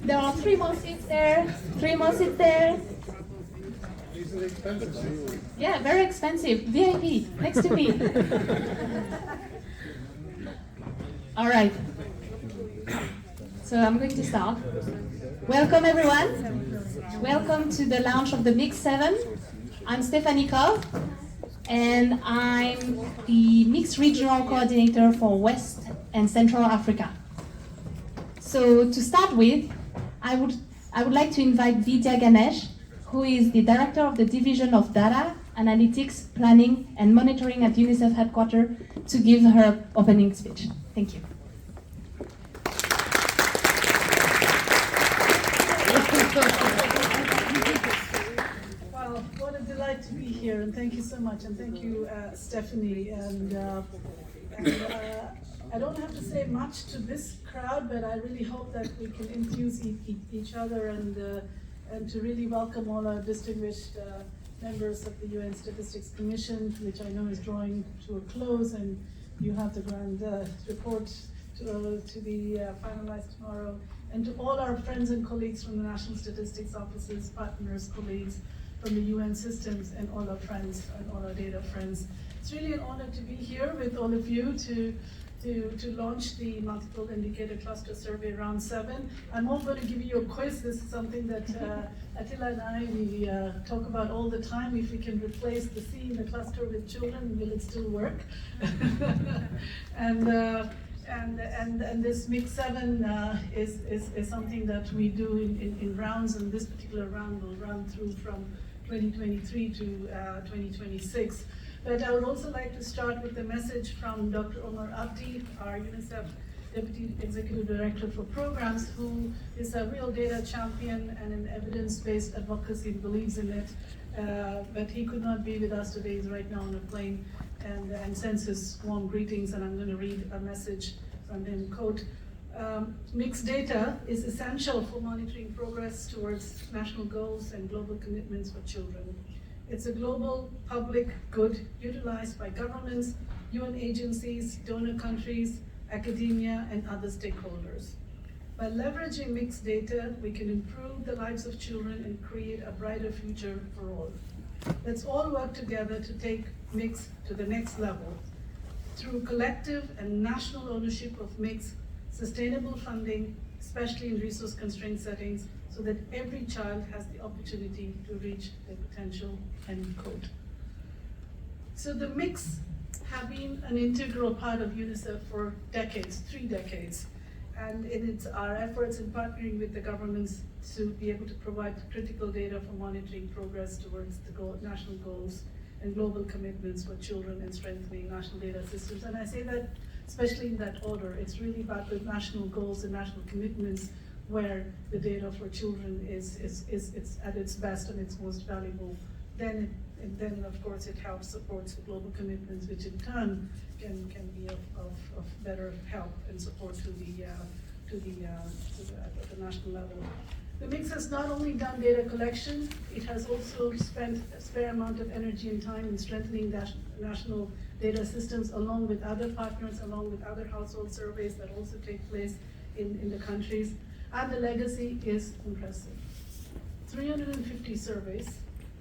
There are 3 more seats there, 3 more seats there. These are expensive. Yeah, very expensive. VIP, next to me. All right. So I'm going to start. Welcome everyone. Welcome to the launch of the Mix 7. I'm Stephanie Kov, and I'm the Mix Regional Coordinator for West and Central Africa. So to start with, I would like to invite Vidya Ganesh, who is the Director of the Division of Data, Analytics, Planning and Monitoring at UNICEF headquarters, to give her opening speech. Thank you. Well, what a delight to be here, and thank you so much, and thank you, Stephanie. I don't have to say much to this crowd, but I really hope that we can infuse each other and to really welcome all our distinguished members of the UN Statistics Commission, which I know is drawing to a close, and you have the grand report to be finalized tomorrow. And to all our friends and colleagues from the National Statistics Offices, partners, colleagues from the UN systems, and all our friends and all our data friends. It's really an honor to be here with all of you to launch the Multiple Indicator Cluster Survey Round 7. I'm also going to give you a quiz. This is something that Attila and I, we talk about all the time. If we can replace the C in the cluster with children, will it still work? And this Mix 7 is something that we do in rounds, and this particular round will run through from 2023 to 2026. But I would also like to start with a message from Dr. Omar Abdi, our UNICEF Deputy Executive Director for Programs, who is a real data champion and an evidence-based advocacy and believes in it. But he could not be with us today. He's right now on a plane and sends his warm greetings, and I'm going to read a message from him. Quote, mixed data is essential for monitoring progress towards national goals and global commitments for children. It's a global public good utilized by governments, UN agencies, donor countries, academia, and other stakeholders. By leveraging mixed data, we can improve the lives of children and create a brighter future for all. Let's all work together to take mix to the next level through collective and national ownership of mix, sustainable funding, especially in resource-constrained settings, so that every child has the opportunity to reach their potential, end quote. So the mix have been an integral part of UNICEF for decades, 3 decades. And it's our efforts in partnering with the governments to be able to provide critical data for monitoring progress towards the national goals and global commitments for children and strengthening national data systems. And I say that especially in that order. It's really about the national goals and national commitments where the data for children is it's at its best and its most valuable. Then of course it helps support the global commitments, which in turn can be of better help and support to the national level. The mix has not only done data collection, it has also spent a fair amount of energy and time in strengthening national data systems along with other partners, along with other household surveys that also take place in the countries. And the legacy is impressive. 350 surveys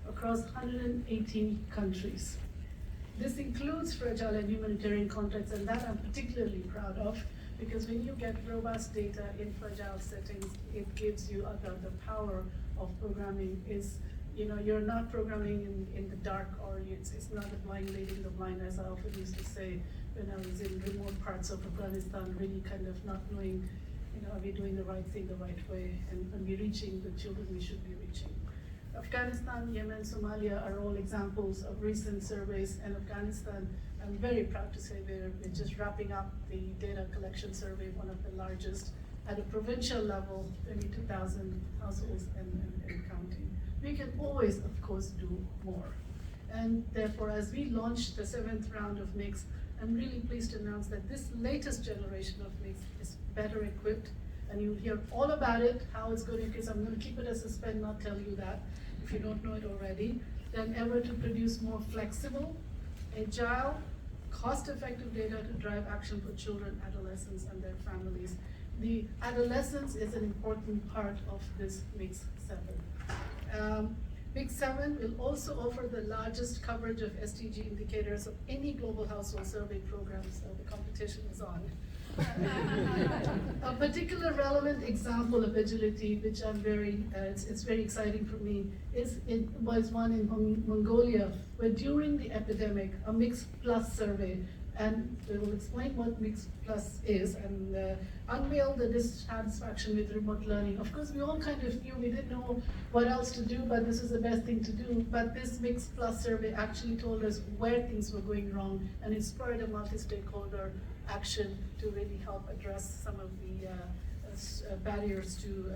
across 118 countries. This includes fragile and humanitarian contexts, and that I'm particularly proud of, because when you get robust data in fragile settings, it gives you the power of programming is, you're not programming in the dark, or it's not the blind leading the blind, as I often used to say when I was in remote parts of Afghanistan, really kind of not knowing, are we doing the right thing the right way, and are we reaching the children we should be reaching. Afghanistan, Yemen, Somalia are all examples of recent surveys, and Afghanistan, I'm very proud to say we're just wrapping up the data collection survey, one of the largest at a provincial level, 22,000 households and counting. We can always, of course, do more. And therefore, as we launch the 7th round of MIX, I'm really pleased to announce that this latest generation of MIX is better equipped, and you'll hear all about it, how it's going to, because I'm going to keep it as a suspend, not tell you that, if you don't know it already, than ever to produce more flexible, agile, cost-effective data to drive action for children, adolescents, and their families. The adolescence is an important part of this Mix 7. Mix 7 will also offer the largest coverage of SDG indicators of any global household survey program, so the competition is on. A particular relevant example of agility, which I'm it's very exciting for me, was one in Mongolia, where during the epidemic, a Mix Plus survey, and we will explain what Mix Plus is, and unveil the dissatisfaction with remote learning. Of course, we all kind of knew, we didn't know what else to do, but this is the best thing to do. But this Mix Plus survey actually told us where things were going wrong, and it spurred a multi-stakeholder action to really help address some of the barriers to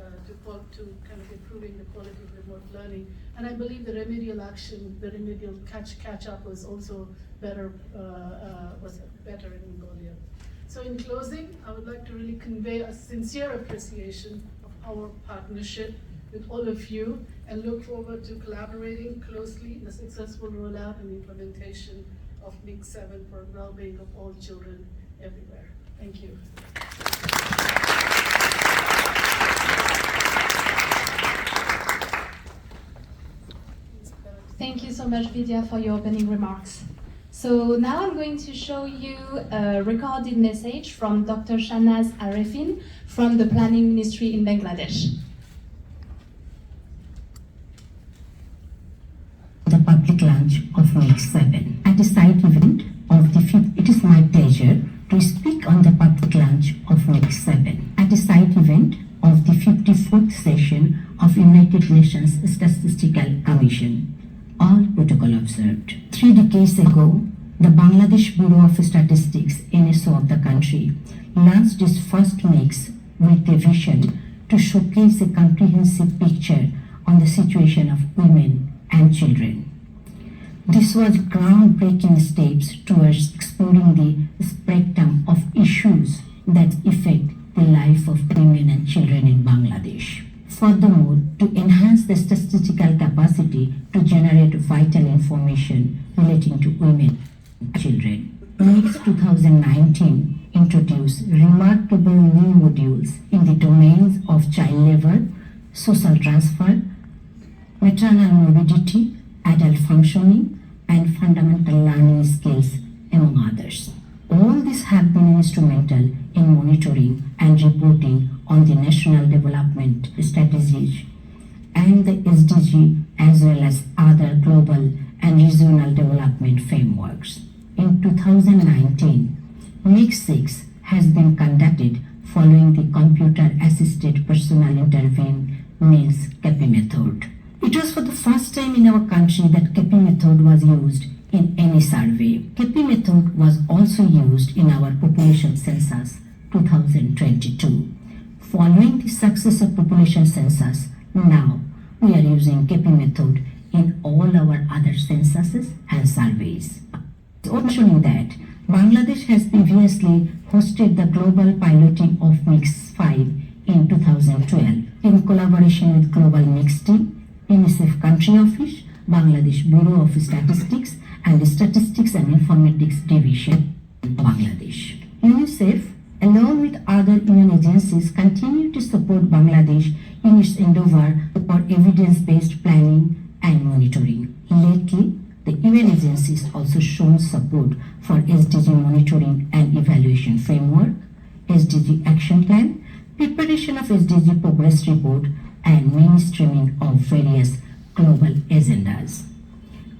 kind of improving the quality of remote learning. And I believe the remedial action, the remedial catch up was also better in Mongolia. So in closing, I would like to really convey a sincere appreciation of our partnership with all of you, and look forward to collaborating closely in the successful rollout and implementation of Mix 7 for well-being of all children everywhere. Thank you. Thank you so much, Vidya, for your opening remarks. So now I'm going to show you a recorded message from Dr. Shahnaz Arefin from the Planning Ministry in Bangladesh. The public launch of Mix 7. At the site event of the 5th, it is my pleasure to speak on the public launch of Mix 7. At the site event of the 54th session of United Nations Statistical Commission. All protocol observed. 3 decades ago, the Bangladesh Bureau of Statistics, NSO of the country, launched its first Mix with a vision to showcase a comprehensive picture on the situation of women and children. This was groundbreaking steps towards exploring the spectrum of issues that affect the life of women and children in Bangladesh. Furthermore, to enhance the statistical capacity to generate vital information relating to women and children. Mix 2019 introduced remarkable new modules in the domains of child labor, social transfer, maternal morbidity, adult functioning, and fundamental learning skills, among others. All these have been instrumental in monitoring and reporting on the national development strategies and the SDG, as well as other global and regional development frameworks. In 2019, Mix 6 has been conducted following the computer-assisted personal interview means KEPI method. It was for the first time in our country that KEPI method was used in any survey. KEPI method was also used in our population census 2022. Following the success of population census, now we are using KEPI method in all our other censuses and surveys. It's also showing that Bangladesh has previously hosted the global piloting of Mix 5 in 2012 in collaboration with Global Mix Team, UNICEF Country Office, Bangladesh Bureau of Statistics, and the Statistics and Informatics Division in Bangladesh. UNICEF, along with other UN agencies, continue to support Bangladesh in its endeavor for evidence-based planning and monitoring. Lately, the UN agencies also shown support for SDG monitoring and evaluation framework, SDG action plan, preparation of SDG progress report, and mainstreaming of various global agendas.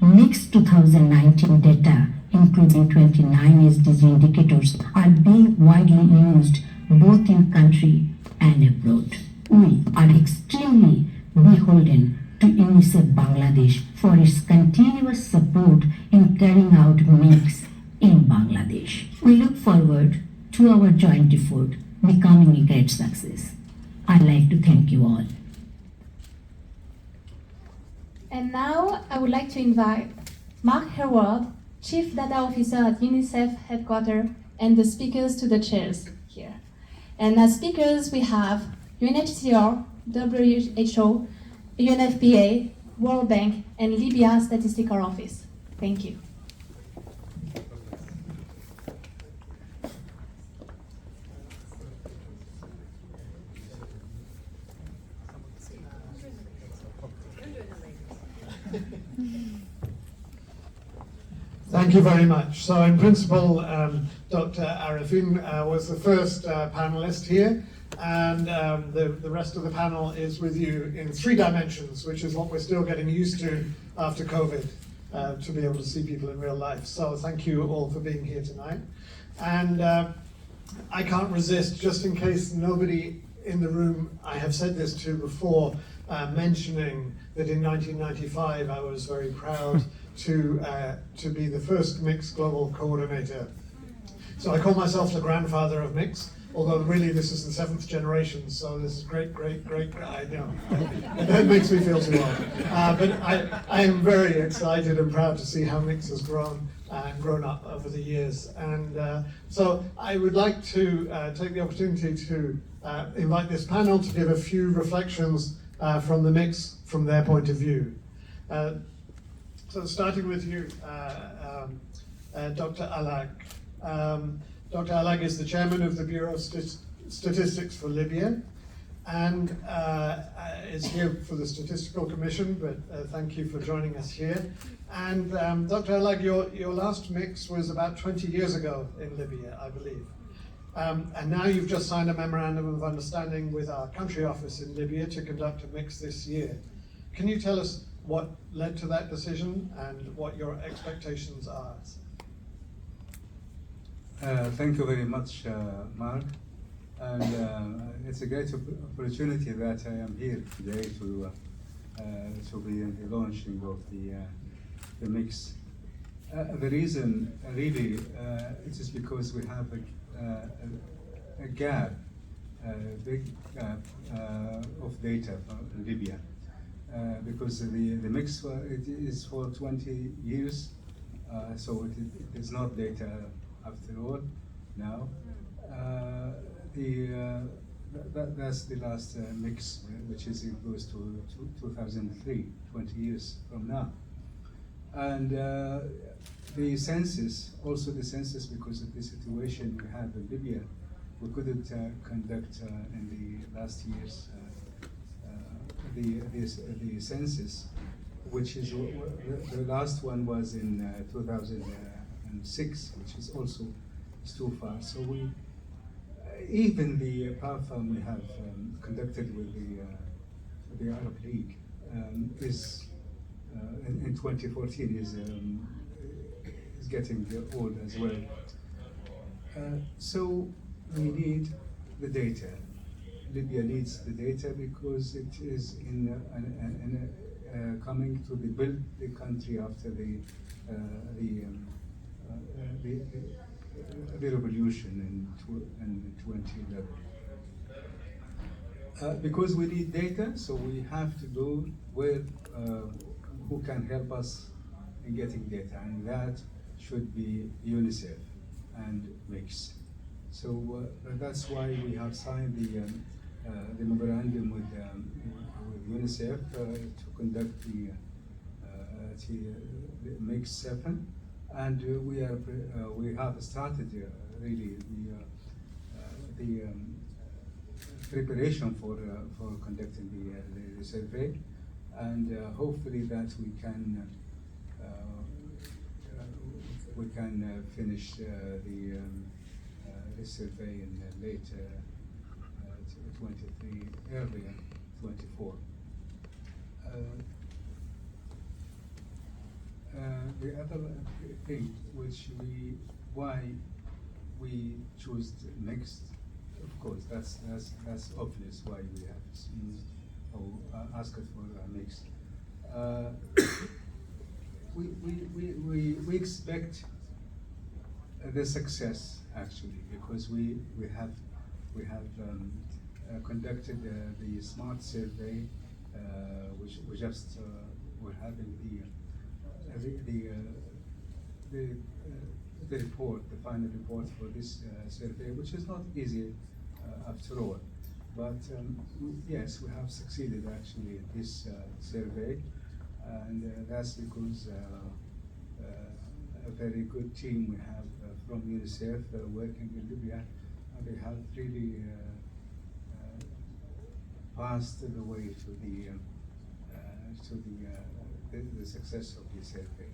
Mix 2019 data, including 29 SDG indicators, are being widely used both in country and abroad. We are extremely beholden to UNICEF Bangladesh for its continuous support in carrying out Mix in Bangladesh. We look forward to our joint effort becoming a great success. I'd like to thank you all. And now I would like to invite Mark Herward, Chief Data Officer at UNICEF headquarters, and the speakers to the chairs here. And as speakers we have UNHCR, WHO, UNFPA, World Bank, and Libya Statistical Office. Thank you. Thank you very much. So in principle, Dr. Arifin was the first panelist here, and the rest of the panel is with you in 3 dimensions, which is what we're still getting used to after COVID, to be able to see people in real life. So thank you all for being here tonight. And I can't resist, just in case nobody in the room I have said this to before, mentioning that in 1995 I was very proud to be the first MIX Global Coordinator. So I call myself the grandfather of MIX, although really this is the 7th generation, so this is great, I know. That makes me feel too old. But I am very excited and proud to see how MIX has grown and grown up over the years. And so I would like to take the opportunity to invite this panel to give a few reflections from the MIX, from their point of view. So starting with you, Dr. Alag. Dr. Alag is the chairman of the Bureau of Statistics for Libya, and is here for the Statistical Commission, but thank you for joining us here. And Dr. Alag, your last MIX was about 20 years ago in Libya, I believe. And now you've just signed a memorandum of understanding with our country office in Libya to conduct a MIX this year. Can you tell us what led to that decision and what your expectations are? Thank you very much, Mark. And it's a great opportunity that I am here today to be in the launching of the MIX. The reason, really, it is because we have a gap, a big gap of data from Libya. Because the MIX it is for 20 years, so it is not data after all now. That's the last MIX, which is it goes to 2003, 20 years from now. And the census, also the census, because of the situation we have in Libya, we couldn't conduct in the last years the census, which is the last one was in 2006, which is also too far. So we even the PAFAM we have conducted with the Arab League is in 2014 is getting old as well. So we need the data. Libya needs the data because it is coming to build the country after the revolution in 2011. Because we need data, so we have to go where who can help us in getting data, and that should be UNICEF and MIX. So that's why we have signed the memorandum with UNICEF to conduct the MIX 7, and we have started really the preparation for conducting the survey, and hopefully that we can finish the survey in late 23, early 24. The other thing why we chose mixed, of course, that's obvious why we have used or asked for a mixed. We expect the success actually, because we have conducted the SMART survey, which we just we're having the report, the final report for this survey, which is not easy after all. But yes, we have succeeded actually in this survey, and that's because a very good team we have from UNICEF working in Libya, and they have really passed the way to the success of the survey.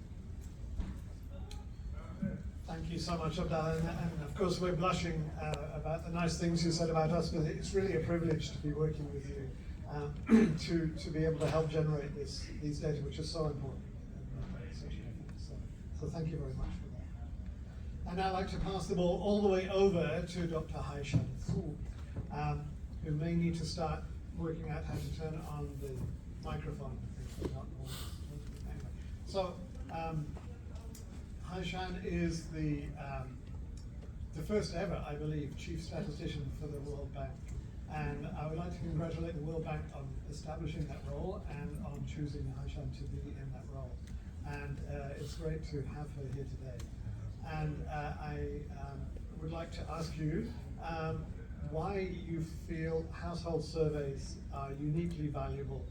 so much, Abdallah, and of course we're blushing about the nice things you said about us, but it's really a privilege to be working with you to be able to help generate these data, which are so important. So thank you very much for that. And I'd like to pass the ball all the way over to Dr. Haishan Su, who may need to start working out how to turn on the microphone. Anyway, so Haishan is the first ever, I believe, chief statistician for the World Bank. And I would like to congratulate the World Bank on establishing that role and on choosing Haishan to be in that role. And it's great to have her here today. And I would like to ask you why you feel household surveys are uniquely valuable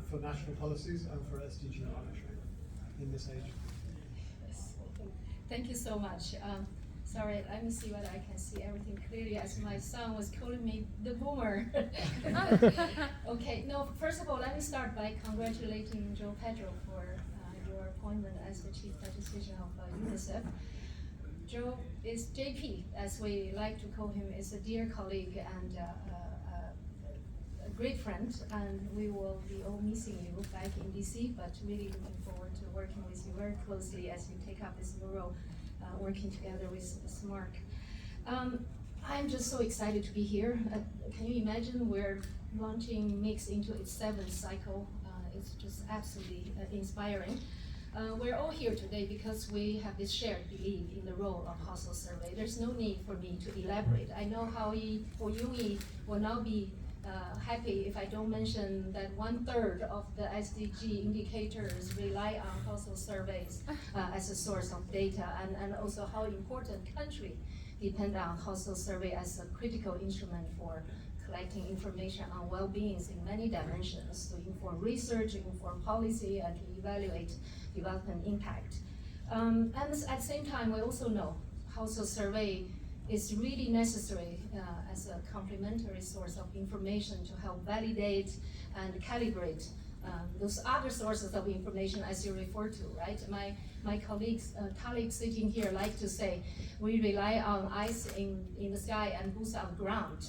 for national policies and for SDG monitoring in this age. Yes. Thank you so much. Sorry, let me see whether I can see everything clearly as my son was calling me the boomer. Okay, no, first of all, let me start by congratulating Joe Pedro for your appointment as the Chief Statistician of UNICEF. Joe is JP, as we like to call him, is a dear colleague and a great friend, and we will be all missing you back in DC, but really looking forward to working with you very closely as you take up this new role, working together with Mark. I'm just so excited to be here. Can you imagine we're launching Mix into its 7th cycle? It's just absolutely inspiring. We're all here today because we have this shared belief in the role of household survey. There's no need for me to elaborate. I know Howie or Yumi will now be happy if I don't mention that 1/3 of the SDG indicators rely on household surveys as a source of data, and also how important country depend on household survey as a critical instrument for collecting information on well-being in many dimensions to inform research, inform policy, and to evaluate development impact. And at the same time, we also know household survey is really necessary as a complementary source of information to help validate and calibrate those other sources of information as you refer to, right? My colleagues sitting here like to say, we rely on eyes in the sky and boots on the ground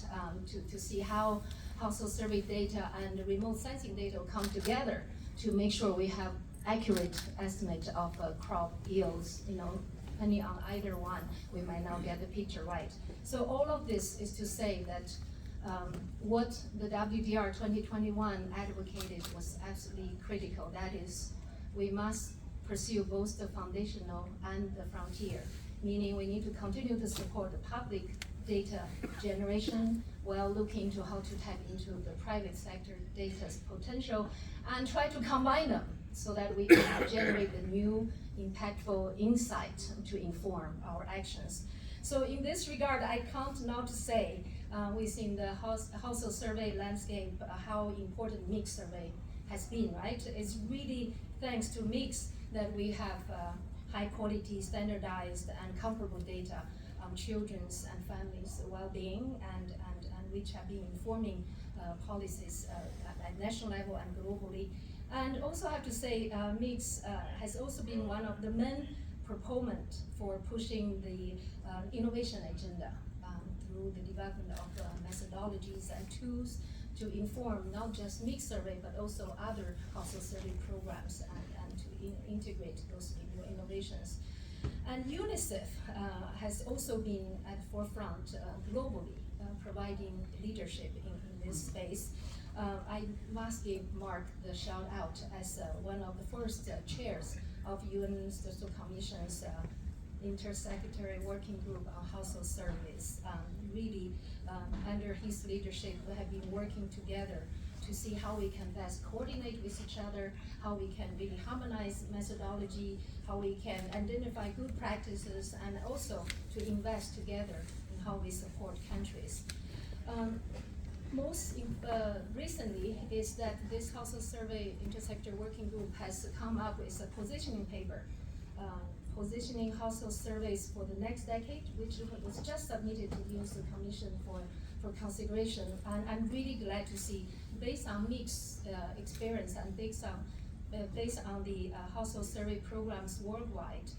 to see how household survey data and remote sensing data come together to make sure we have accurate estimate of crop yields, depending on either one, we might now get the picture right. So all of this is to say that what the WDR 2021 advocated was absolutely critical. That is, we must pursue both the foundational and the frontier, meaning we need to continue to support the public data generation while looking into how to tap into the private sector data's potential and try to combine them so that we can generate the new impactful insight to inform our actions. So in this regard, I can't not say within the household survey landscape how important Mix survey has been, right? It's really thanks to Mix that we have high quality, standardized, and comparable data on children's and families' well-being and which have been informing policies at national level and globally. And also I have to say, Mix has also been one of the main proponents for pushing the innovation agenda through the development of methodologies and tools to inform not just Mix survey, but also other household survey programs and to integrate those new innovations. And UNICEF has also been at the forefront globally, providing leadership in this space. I must give Mark the shout out as one of the first chairs of UN Statistical Commission's Intersecretary Working Group on Household Surveys. Really, under his leadership, we have been working together to see how we can best coordinate with each other, how we can really harmonize methodology, how we can identify good practices, and also to invest together in how we support countries. Most recently is that this household survey intersector working group has come up with a positioning paper, positioning household surveys for the next decade, which was just submitted to the Universal Commission for consideration. And I'm really glad to see, based on Mix experience and based on the household survey programs worldwide,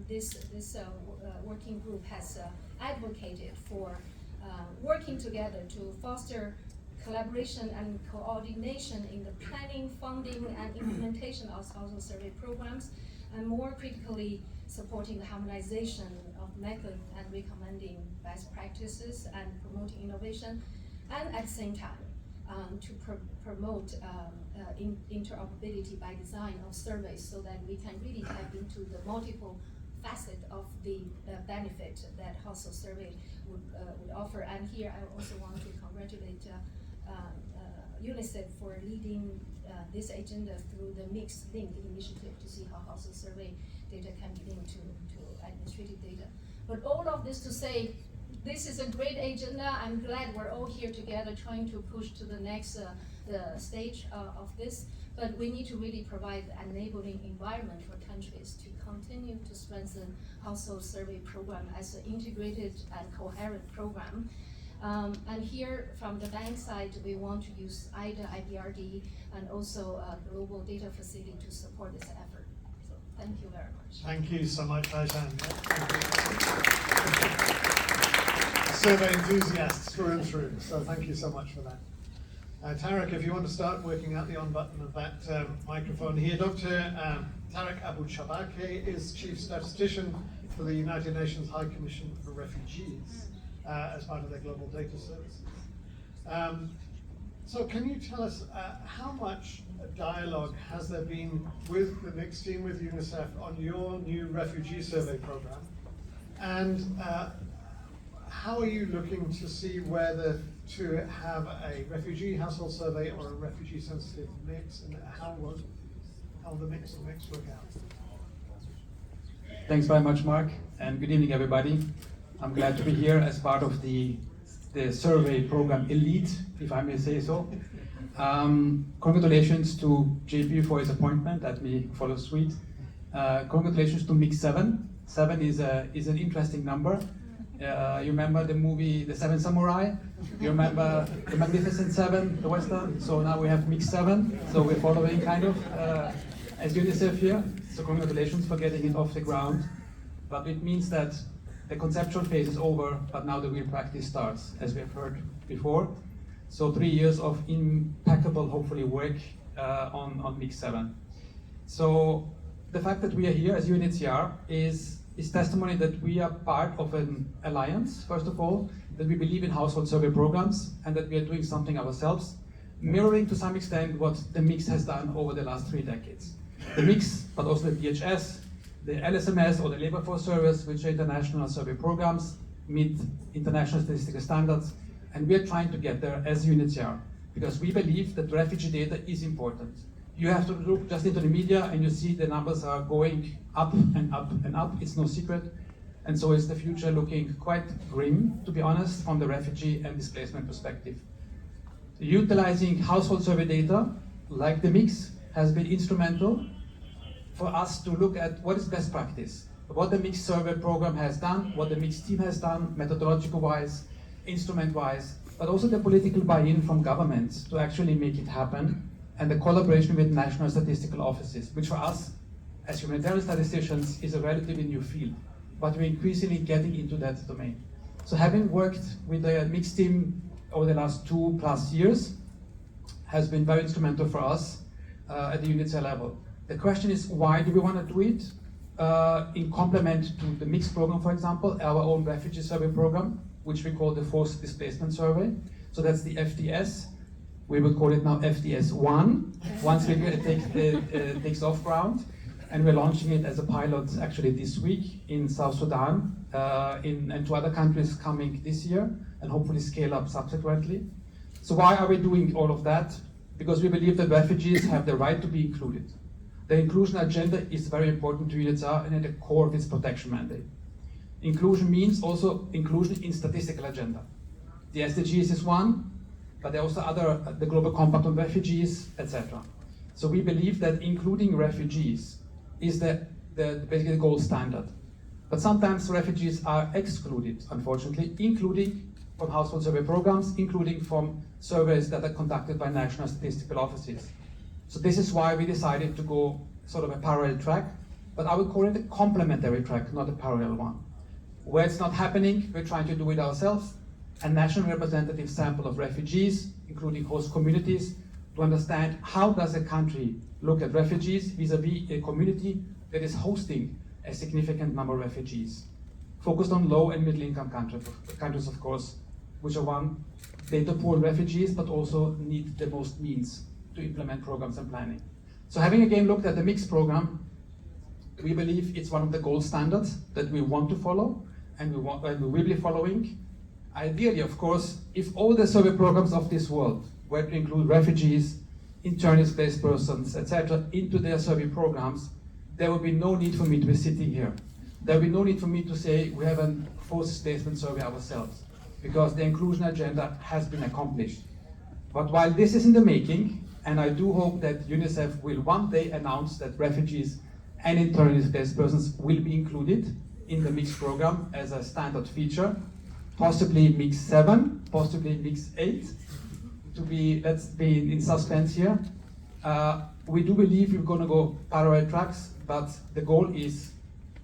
this working group has advocated for working together to foster collaboration and coordination in the planning, funding, and implementation of household survey programs, and more critically supporting the harmonization of method and recommending best practices and promoting innovation, and at the same time to promote interoperability by design of surveys so that we can really tap into the multiple facet of the benefit that household survey would offer. And here I also want to congratulate UNICEF for leading this agenda through the Mixed Link initiative to see how household survey data can be linked to administrative data. But all of this to say, this is a great agenda. I'm glad we're all here together trying to push to the next stage of this. But we need to really provide an enabling environment for countries to continue to strengthen household survey program as an integrated and coherent program. And here, from the bank side, we want to use IDA, IBRD, and also Global Data Facility to support this effort. So thank you very much. Thank you so much, Aishan. Survey enthusiasts through and through, so thank you so much for that. Tarek, if you want to start working out the on button of that microphone here. Dr. Tarek Abou-Shabake is Chief Statistician for the United Nations High Commission for Refugees as part of their Global Data Services. So can you tell us how much dialogue has there been with the mixed team with UNICEF on your new refugee survey program? And how are you looking to see whether to have a refugee household survey or a refugee sensitive mix, and how the mix and mix work out? Thanks very much, Mark, and good evening, everybody. I'm glad to be here as part of the survey program elite, if I may say so. Congratulations to JP for his appointment. Let me follow suit. Congratulations to Mix 7. 7 is an interesting number. You remember the movie The Seven Samurai? You remember The Magnificent Seven, the Western? So now we have Mix 7. So we're following kind of as UNICEF here. So congratulations for getting it off the ground. But it means that the conceptual phase is over, but now the real practice starts, as we have heard before. So 3 years of impeccable, hopefully, work on Mix 7. So the fact that we are here as UNHCR is testimony that we are part of an alliance, first of all, that we believe in household survey programs and that we are doing something ourselves, mirroring to some extent what the Mix has done over the last 3 decades. The Mix, but also the DHS, the LSMS or the Labor Force Service, which are international survey programs, meet international statistical standards, and we are trying to get there as UNHCR, because we believe that refugee data is important. You have to look just into the media and you see the numbers are going up and up and up. It's no secret. And so is the future looking quite grim, to be honest, from the refugee and displacement perspective. Utilizing household survey data, like the Mix, has been instrumental for us to look at what is best practice, what the Mix survey program has done, what the Mix team has done, methodological-wise, instrument-wise, but also the political buy-in from governments to actually make it happen, and the collaboration with national statistical offices, which for us, as humanitarian statisticians, is a relatively new field, but we're increasingly getting into that domain. So having worked with the Mix team over the last 2+ years has been very instrumental for us at the UNHCR level. The question is, why do we want to do it? In complement to the Mix program, for example, our own refugee survey program, which we call the Forced Displacement Survey. So that's the FDS. We will call it now FDS1, once it takes off ground. And we're launching it as a pilot actually this week in South Sudan, and 2 other countries coming this year, and hopefully scale up subsequently. So why are we doing all of that? Because we believe that refugees have the right to be included. The inclusion agenda is very important to UNHCR and at the core of its protection mandate. Inclusion means also inclusion in statistical agenda. The SDGs is one, but there are also other, the Global Compact on Refugees, etc. So we believe that including refugees is basically the gold standard. But sometimes refugees are excluded, unfortunately, including from household survey programs, including from surveys that are conducted by national statistical offices. So this is why we decided to go sort of a parallel track but I would call it a complementary track, not a parallel one. Where it's not happening, we're trying to do it ourselves, a national representative sample of refugees, including host communities, to understand how does a country look at refugees vis-a-vis a community that is hosting a significant number of refugees. Focused on low and middle income countries, of course, which are one, data poor refugees, but also need the most means to implement programs and planning. So having again looked at the mixed program, we believe it's one of the gold standards that we want to follow, and we will be following. Ideally, of course, if all the survey programs of this world were to include refugees, internally displaced persons, etc., into their survey programs, there would be no need for me to be sitting here. There would be no need for me to say we have a forced displacement survey ourselves, because the inclusion agenda has been accomplished. But while this is in the making, and I do hope that UNICEF will one day announce that refugees and internally displaced persons will be included in the mixed program as a standard feature, possibly mix 7, possibly mix 8, to be, let's be in suspense here. We do believe we're going to go parallel tracks, but the goal is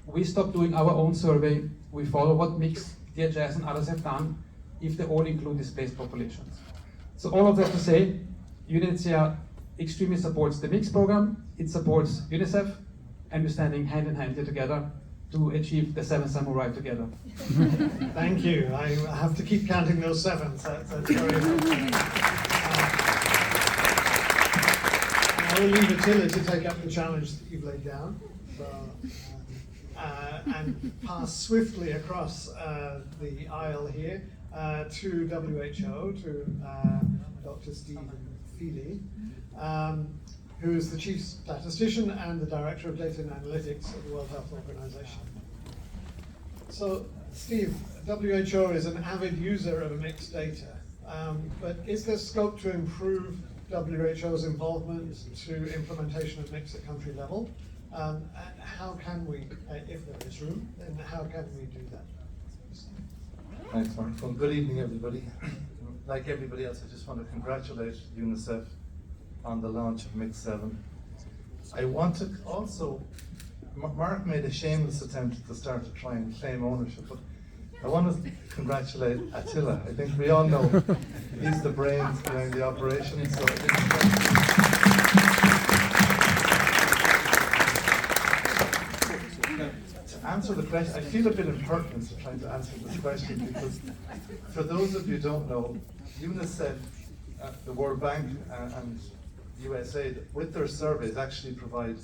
we stop doing our own survey, we follow what mix, DHS and others have done, if they all include displaced populations. So all of that to say, UNHCR extremely supports the mixed program, it supports UNICEF, and we're standing hand in hand here together to achieve the 7 Samurai together. Thank you. I have to keep counting those 7s. That's very important. I will leave Attila to take up the challenge that you've laid down. So, and pass swiftly across the aisle here to WHO, to Dr. Stephen Feely, who is the Chief Statistician and the Director of Data and Analytics of the World Health Organization. So, Steve, WHO is an avid user of mixed data, but is there scope to improve WHO's involvement to implementation of mixed at country level? And how can we, if there is room, then how can we do that? Thanks, Mark. Well, good evening, everybody. Like everybody else, I just want to congratulate UNICEF on the launch of Mix 7. I want to also, Mark made a shameless attempt to start to try and claim ownership, but I want to congratulate Attila. I think we all know he's the brains behind the operation. So to answer the question, I feel a bit impertinent trying to answer this question, because for those of you who don't know, UNICEF, the World Bank and USAID, with their surveys, actually provide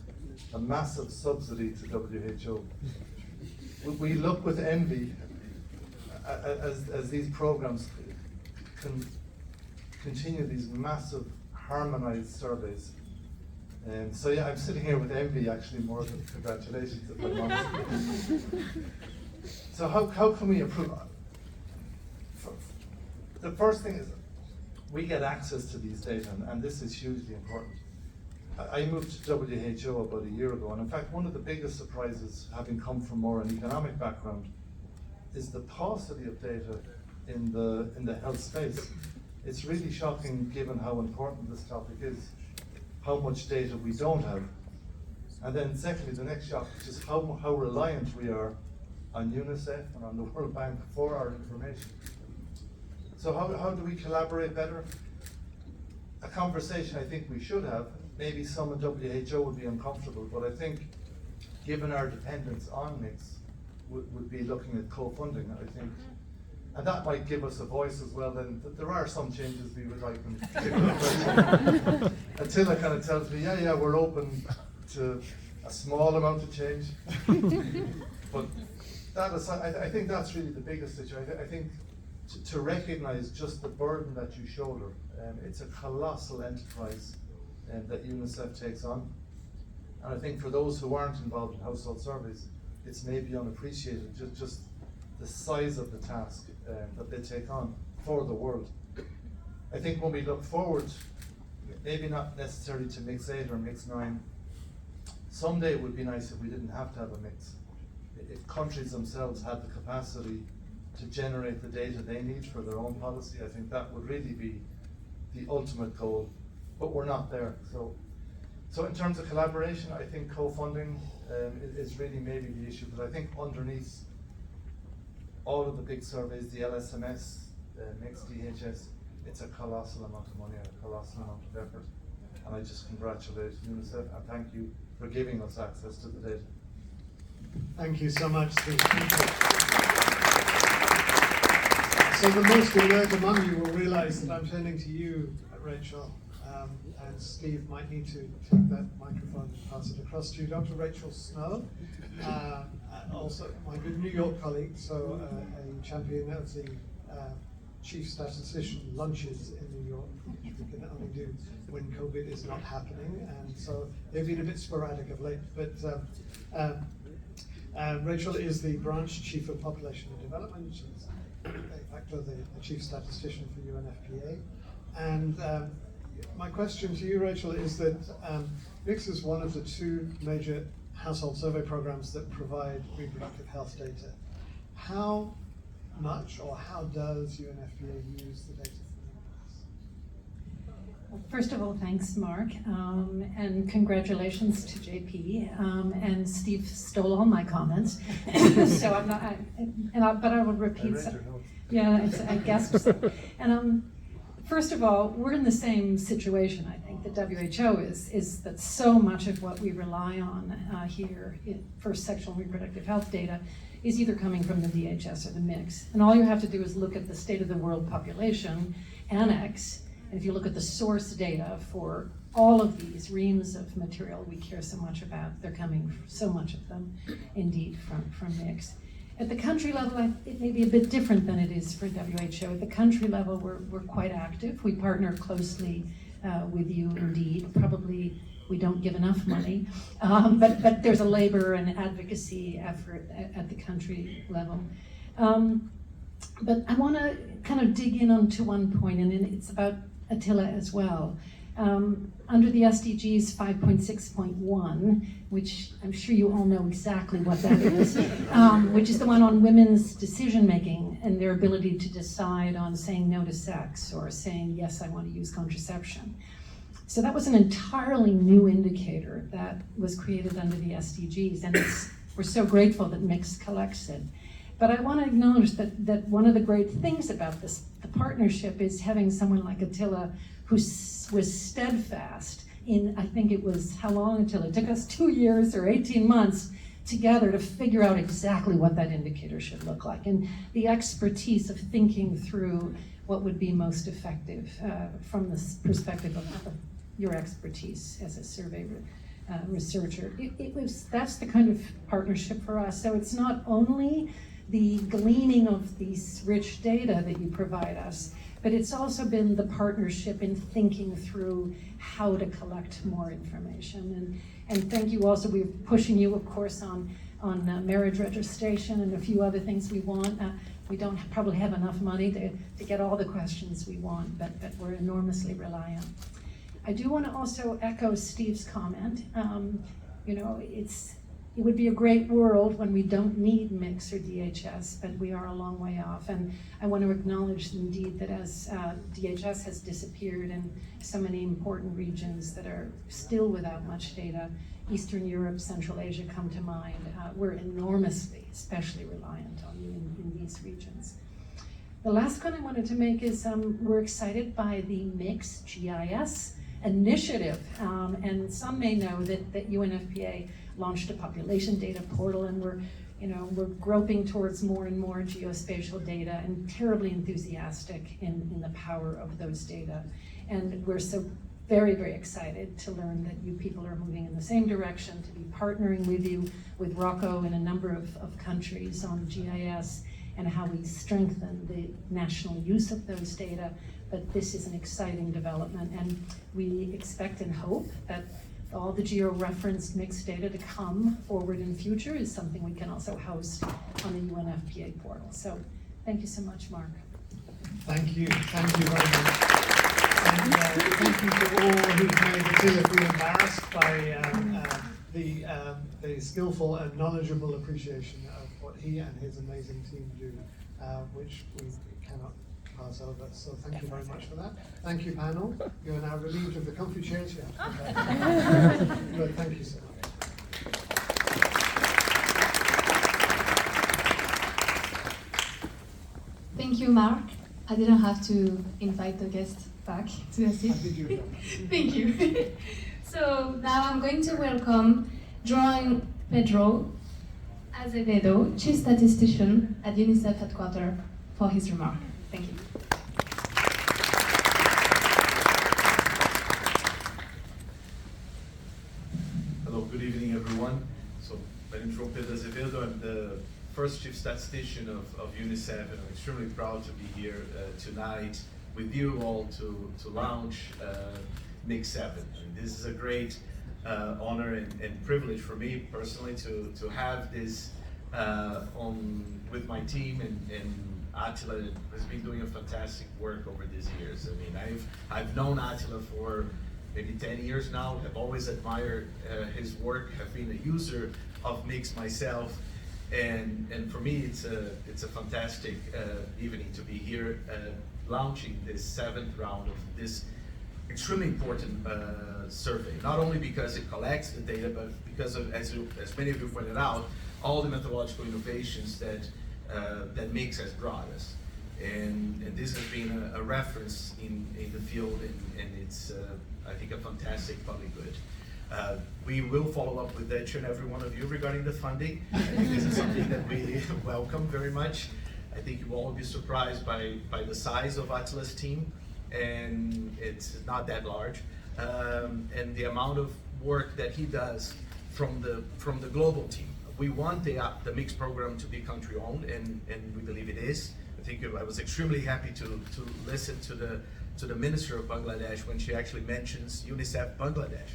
a massive subsidy to WHO. We look with envy as these programs can continue these massive harmonized surveys. So yeah, I'm sitting here with envy actually more than congratulations, if I'm honest. So how can we improve? The first thing is we get access to these data, and this is hugely important. I moved to WHO about a year ago, and in fact, one of the biggest surprises, having come from more an economic background, is the paucity of data in the health space. It's really shocking, given how important this topic is, how much data we don't have. And then secondly, the next shock is just how reliant we are on UNICEF and on the World Bank for our information. So how do we collaborate better? A conversation I think we should have. Maybe some in WHO would be uncomfortable, but I think given our dependence on mix, would be looking at co-funding, I think. And that might give us a voice as well. Then there are some changes we would like in particular question. Attila kind of tells me, yeah, we're open to a small amount of change. But that aside, I think that's really the biggest issue. I think to recognize just the burden that you shoulder. It's a colossal enterprise that UNICEF takes on. And I think for those who aren't involved in household surveys, it's maybe unappreciated, just the size of the task that they take on for the world. I think when we look forward, maybe not necessarily to Mix 8 or Mix 9, someday it would be nice if we didn't have to have a mix. If countries themselves had the capacity to generate the data they need for their own policy, I think that would really be the ultimate goal, but we're not there. So So in terms of collaboration, I think co-funding is really maybe the issue, but I think underneath all of the big surveys, the LSMS, the mixed DHS, it's a colossal amount of money and a colossal amount of effort. And I just congratulate UNICEF and thank you for giving us access to the data. Thank you so much, Steve. So the most alert among you will realize that I'm turning to you, Rachel, and Steve might need to take that microphone and pass it across to you. Dr. Rachel Snow, also my good New York colleague, so a champion of the chief statistician lunches in New York, which we can only do when COVID is not happening, and so they've been a bit sporadic of late, but Rachel is the branch chief of population and development. She's de facto the chief statistician for UNFPA. And my question to you, Rachel, is that MIX is one of the two major household survey programs that provide reproductive health data. How much or how does UNFPA use the data? Well, first of all, thanks, Mark, and congratulations to JP. And Steve stole all my comments, so I'm not. But I will repeat some. Yeah, I guessed so. And first of all, we're in the same situation. I think the WHO is that so much of what we rely on here for sexual and reproductive health data is either coming from the DHS or the MIX. And all you have to do is look at the State of the World Population Annex. And if you look at the source data for all of these reams of material we care so much about, they're coming, so much of them, indeed, from MIX. At the country level, it may be a bit different than it is for WHO. At the country level, we're quite active. We partner closely with you, indeed. Probably we don't give enough money, but there's a labor and advocacy effort at the country level. But I want to kind of dig in onto one point, and it's about Attila as well. Under the SDGs 5.6.1, which I'm sure you all know exactly what that is, which is the one on women's decision-making and their ability to decide on saying no to sex or saying, yes, I want to use contraception. So that was an entirely new indicator that was created under the SDGs, and we're so grateful that MIX collects it. But I want to acknowledge that one of the great things about the partnership is having someone like Attila who was steadfast in, I think it was, how long, Attila? It took us 2 years or 18 months together to figure out exactly what that indicator should look like, and the expertise of thinking through what would be most effective from the perspective of your expertise as a survey researcher. That's the kind of partnership for us. So it's not only the gleaning of these rich data that you provide us, but it's also been the partnership in thinking through how to collect more information. And thank you also, we're pushing you, of course, on marriage registration and a few other things we want. We don't probably have enough money to get all the questions we want, but we're enormously reliant. I do want to also echo Steve's comment. It would be a great world when we don't need MIX or DHS, but we are a long way off. And I want to acknowledge indeed that as DHS has disappeared in so many important regions that are still without much data, Eastern Europe, Central Asia come to mind, we're enormously, especially reliant on you in these regions. The last point I wanted to make is we're excited by the MIX GIS initiative, and some may know that UNFPA launched a population data portal, and we're groping towards more and more geospatial data, and terribly enthusiastic in the power of those data. And we're so very, very excited to learn that you people are moving in the same direction, to be partnering with you, with Rocco in a number of countries on GIS, and how we strengthen the national use of those data. But this is an exciting development, and we expect and hope that all the geo-referenced mixed data to come forward in future is something we can also host on the UNFPA portal. So thank you so much, Mark. Thank you very much. And thank you to all who've made Attila feel embarrassed by the skillful and knowledgeable appreciation of what he and his amazing team do, which we cannot pass over. So thank you very much for that. Thank you, panel. You are now relieved of the comfy chairs. Yeah. Okay. Good. Thank you so much. Thank you, Mark. I didn't have to invite the guest back to the seat. I did your job. Thank you. So now I'm going to welcome João Pedro Azevedo, Chief Statistician at UNICEF headquarters, for his remark. Thank you. Hello, good evening, everyone. So, my name is João Pedro Azevedo. I'm the first chief statistician of UNICEF, and I'm extremely proud to be here tonight with you all to launch Mix 7. And this is a great honor and privilege for me personally to have this with my team, and Attila has been doing a fantastic work over these years. I mean, I've known Attila for maybe 10 years now. I've always admired his work, have been a user of Mix myself, and for me it's a fantastic evening to be here launching this 7th round of this extremely important survey. Not only because it collects the data, but because of, as many of you pointed out, all the methodological innovations that Mix has brought us. And this has been a reference in the field, and it's, I think, a fantastic public good. We will follow up with each and every one of you regarding the funding. I think this is something that we welcome very much. I think you will all be surprised by the size of Attila's team, and it's not that large, and the amount of work that he does from the global team. We want the Mix program to be country owned, and we believe it is. I was extremely happy to listen to the Minister of Bangladesh when she actually mentions UNICEF Bangladesh.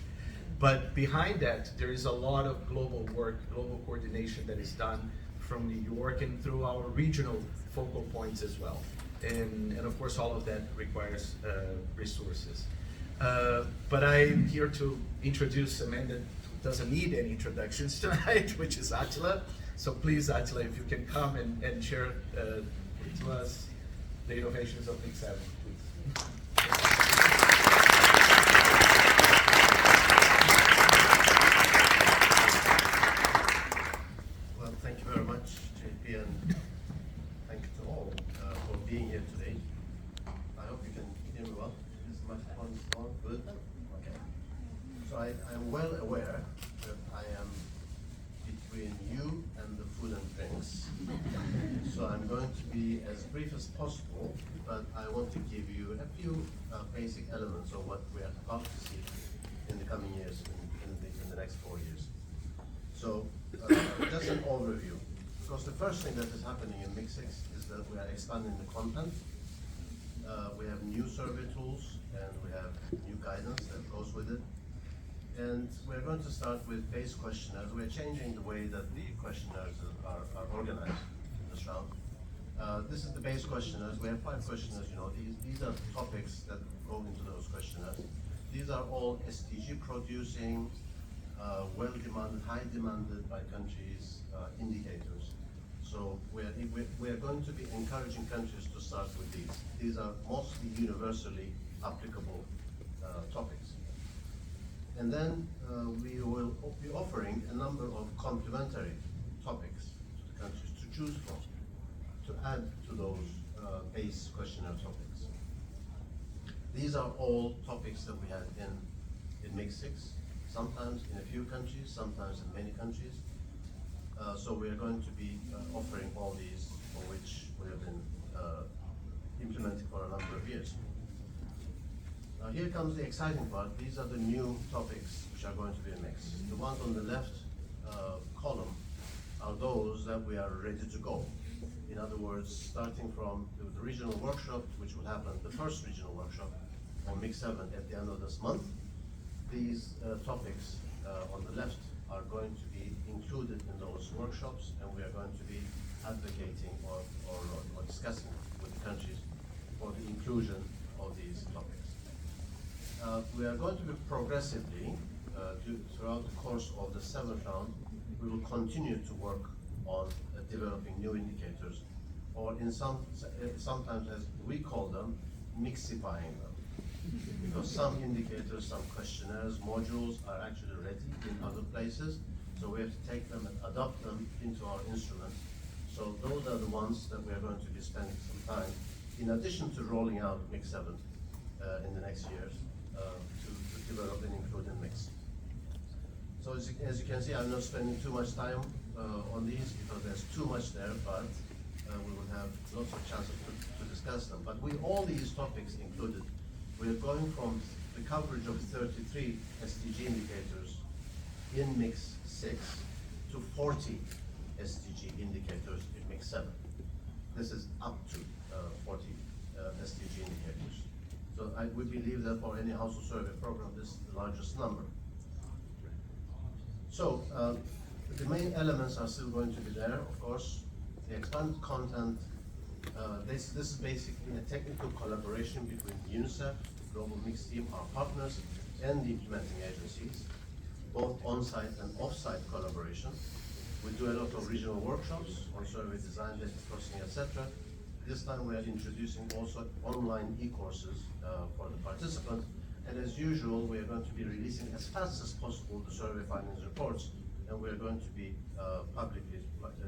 But behind that, there is a lot of global work, global coordination that is done from New York and through our regional focal points as well. And of course, all of that requires resources. But I'm here to introduce a man that doesn't need any introductions tonight, which is Attila. So please, Attila, if you can come and share to us the innovations of Mix 7, please. Well, thank you very much, JP, and thank you to all for being here today. I hope you can hear me well. Is my microphone on? Good? Okay. So I am well aware that I am between you and the food and drinks. So I'm going to be as brief as possible, but I want to give you a few basic elements of what we are about to see in the coming years, in the next 4 years. So just an overview, because the first thing that is happening in Mix 6 is that we are expanding the content. We have new survey tools, and we have new guidance that goes with it. And we're going to start with base questionnaires. We're changing the way that the questionnaires are organized in this round. This is the base questionnaires. We have 5 questionnaires, you know. These are topics that go into those questionnaires. These are all SDG producing, well-demanded, high demanded by countries indicators. So we're going to be encouraging countries to start with these. These are mostly universally applicable topics. And then we will be offering a number of complementary topics to the countries to choose from, to add to those base questionnaire topics. These are all topics that we had in Mix 6, sometimes in a few countries, sometimes in many countries. So we are going to be offering all these, for which we have been implementing for a number of years. Now here comes the exciting part. These are the new topics which are going to be a mix. The ones on the left column are those that we are ready to go. In other words, starting from the regional workshop, which will happen, the first regional workshop on Mix 7 at the end of this month. These topics on the left are going to be included in those workshops, and we are going to be advocating or discussing with the countries for the inclusion of these topics. We are going to be progressively, throughout the course of the 7th round, we will continue to work on developing new indicators or sometimes as we call them, mixifying them. Because some indicators, some questionnaires, modules are actually ready in other places, so we have to take them and adopt them into our instrument. So those are the ones that we are going to be spending some time, in addition to rolling out Mix 7 in the next years, to develop and include in Mix. So as you can see, I'm not spending too much time on these because there's too much there, but we will have lots of chances to discuss them. But with all these topics included, we are going from the coverage of 33 SDG indicators in Mix 6 to 40 SDG indicators in Mix 7. This is up to 40 SDG indicators. So we believe that for any household survey program, this is the largest number. So the main elements are still going to be there, of course. The expanded content, this is basically a technical collaboration between UNICEF, the Global Mix team, our partners, and the implementing agencies, both on-site and off-site collaboration. We do a lot of regional workshops on survey design, data processing, etc. This time we are introducing also online e-courses for the participants. And as usual, we are going to be releasing as fast as possible the survey findings reports, and we are going to be publicly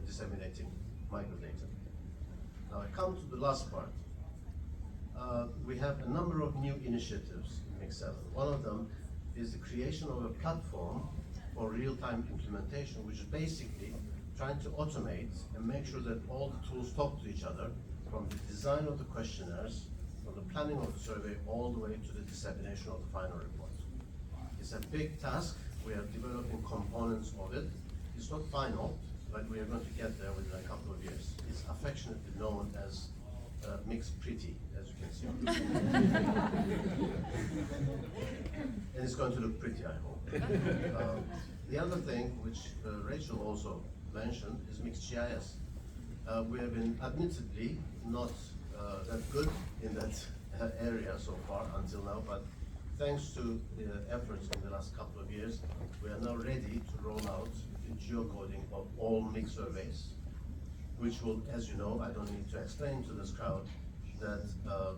disseminating microdata. Now I come to the last part. We have a number of new initiatives in Mix 7. One of them is the creation of a platform for real-time implementation, which is basically trying to automate and make sure that all the tools talk to each other, from the design of the questionnaires, from the planning of the survey, all the way to the dissemination of the final report. It's a big task. We are developing components of it. It's not final, but we are going to get there within a couple of years. It's affectionately known as Mix Pretty, as you can see. And it's going to look pretty, I hope. The other thing, which Rachel also mentioned, is Mix GIS. We have been admittedly not that good in that area so far until now, but thanks to the efforts in the last couple of years, we are now ready to roll out the geocoding of all Mix surveys, which will, as you know, I don't need to explain to this crowd, that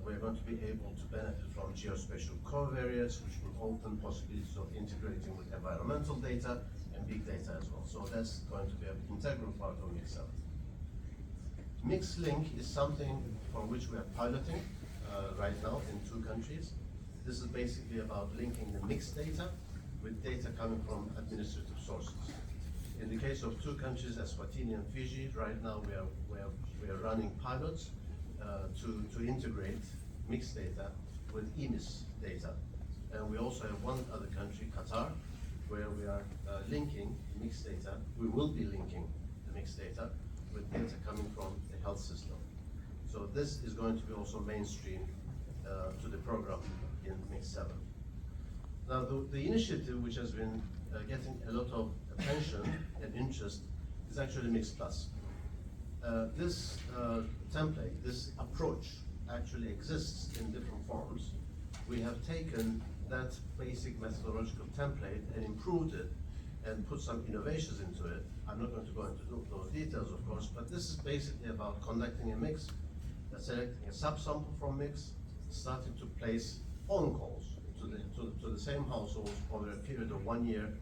we're going to be able to benefit from geospatial covariates, which will open possibilities of integrating with environmental data and big data as well. So that's going to be an integral part of Mix 7. MixLink is something for which we are piloting right now in 2 countries. This is basically about linking the mixed data with data coming from administrative sources. In the case of 2 countries, Eswatini and Fiji, right now we are running pilots to integrate mixed data with EMIS data. And we also have one other country, Qatar, where we are linking mixed data. We will be linking the mixed data with data coming from the health system. So this is going to be also mainstream to the program in Mix 7. Now the initiative which has been getting a lot of attention and interest is actually Mix Plus. This template, this approach actually exists in different forms. We have taken that basic methodological template and improved it and put some innovations into it. I'm not going to go into those details, of course, but this is basically about conducting a mix, selecting a subsample from mix, starting to place phone calls to the same households over a period of 1 year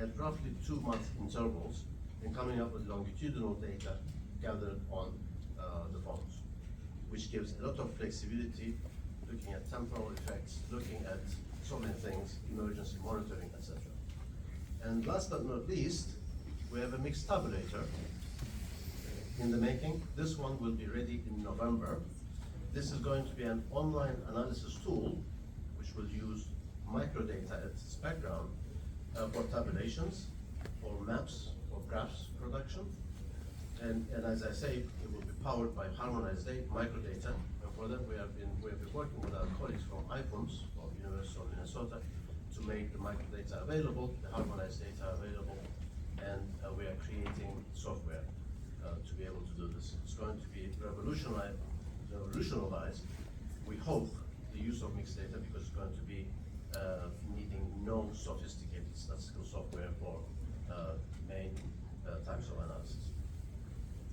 at roughly 2-month intervals, and coming up with longitudinal data gathered on the phones, which gives a lot of flexibility, looking at temporal effects, looking at so many things, emergency monitoring, etc. And last but not least, we have a mixed tabulator in the making. This one will be ready in November. This is going to be an online analysis tool which will use microdata as its background for tabulations, for maps, for graphs production. And as I say, it will be powered by harmonized data, microdata. And for that, we have been working with our colleagues from IPUMS, of University of Minnesota, to make the microdata available, the harmonized data available, and we are creating software to be able to do this. It's going to be revolutionize, we hope, the use of mixed data, because it's going to be needing no sophisticated statistical software for main types of analysis.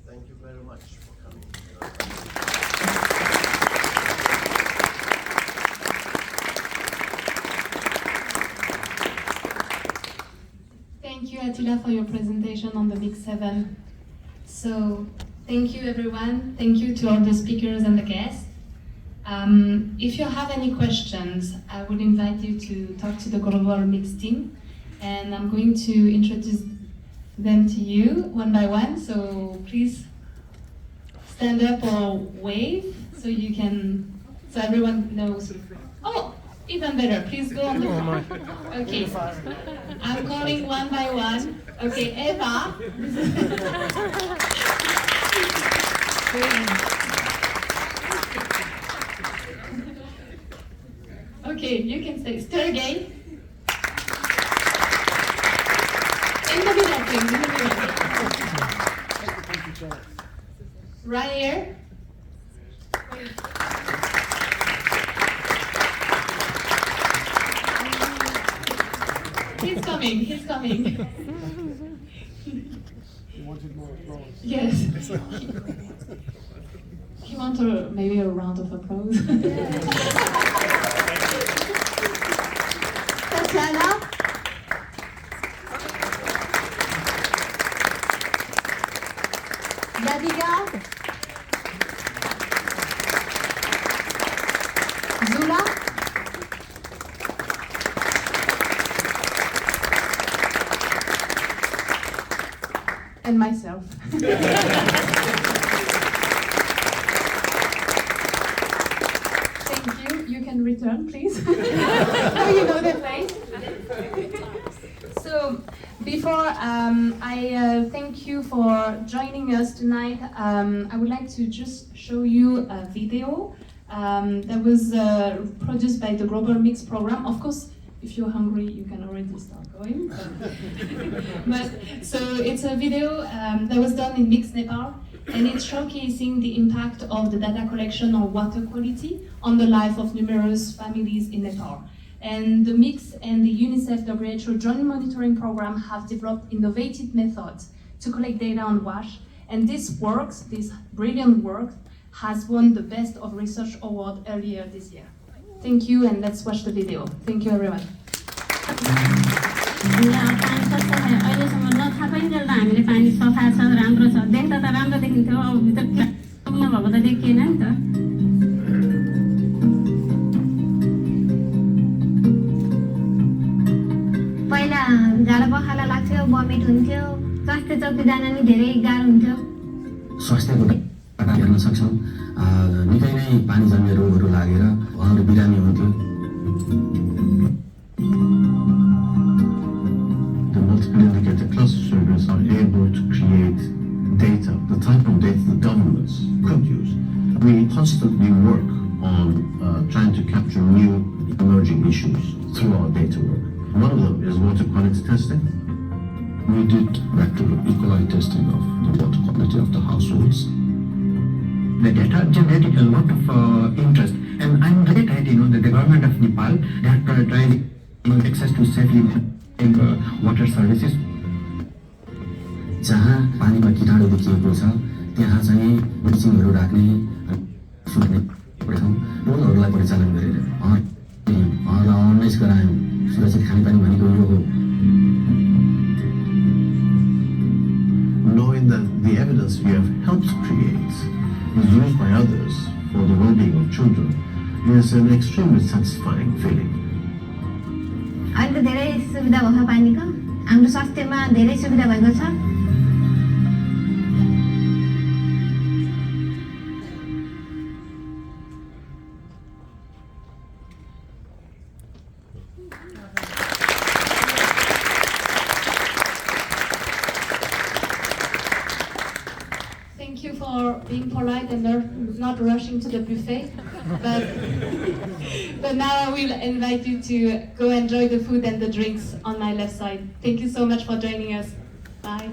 Thank you very much for coming. Ursula, for your presentation on the Mix 7. So, thank you everyone. Thank you to all the speakers and the guests. If you have any questions, I would invite you to talk to the Global Mix team, and I'm going to introduce them to you one by one. So please stand up or wave so you can, so everyone knows. Oh, even better. Please go on the floor. Okay. I'm calling one by one. Okay, Eva. Okay, you can say Sergey. In the middle, please, in the middle. Right here. He's coming, he's coming. You wanted more applause. Yes. He wants maybe a round of applause. Tatiana. Yadiga. Zula. And myself. Thank you. You can return, please. Now you know the place. So, before I thank you for joining us tonight, I would like to just show you a video that was produced by the Global Mix program. Of course, if you're hungry, you can already start going. But so it's a video that was done in Mix Nepal, and it's showcasing the impact of the data collection on water quality on the life of numerous families in Nepal. And the Mix and the UNICEF WHO Joint Monitoring Program have developed innovative methods to collect data on WASH, and this brilliant work, has won the Best of Research Award earlier this year. Thank you, and let's watch the video. Thank you, everyone. अहिलेसम्म नथा पनि चल्दा हामीले पानी सफा छ राम्रो छ देख्दा त राम्रो देखिन्थ्यो अब भित्र भएको त देखिएन नि त पहिला झाडा पखाला लाग्थ्यो बमिट हुन्थ्यो स्वास्थ्य चौकी जान नि धेरै गाह्रो हुन्थ्यो स्वास्थ्यको डाटा हेर्न सक्छौं निकै नै पानी जन्य रोगहरू लागेर उहाँहरू बिरामी हुन्थ्यो Indicator cluster servers are able to create data, the type of data the governments could use. We constantly work on trying to capture new emerging issues through our data work. One of them is water quality testing. We did bacterial E. coli testing of the water quality of the households. The data generated a lot of interest, and I'm very glad, that the government of Nepal, they are prioritizing access to safely water services. जहाँ पानीमा कीटाणु देखिएको छ त्यहाँ चाहिँ ब्लिचिङहरू राख्ने सुत्ने ठाउँ रोलहरूलाई परिचालन गरेर उहाँहरूलाई अवेरनेस गरायौँ सुरक्षित खानेपानी भनेको यो हो Knowing that the evidence we have helped create is used by others for the well-being of children is an extremely satisfying feeling. अहिले त धेरै सुविधा भएको छ पानीको हाम्रो स्वास्थ्यमा धेरै सुविधा भएको छ Thank you for being polite and not rushing to the buffet. But now I will invite you to go enjoy the food and the drinks on my left side. Thank you so much for joining us. Bye.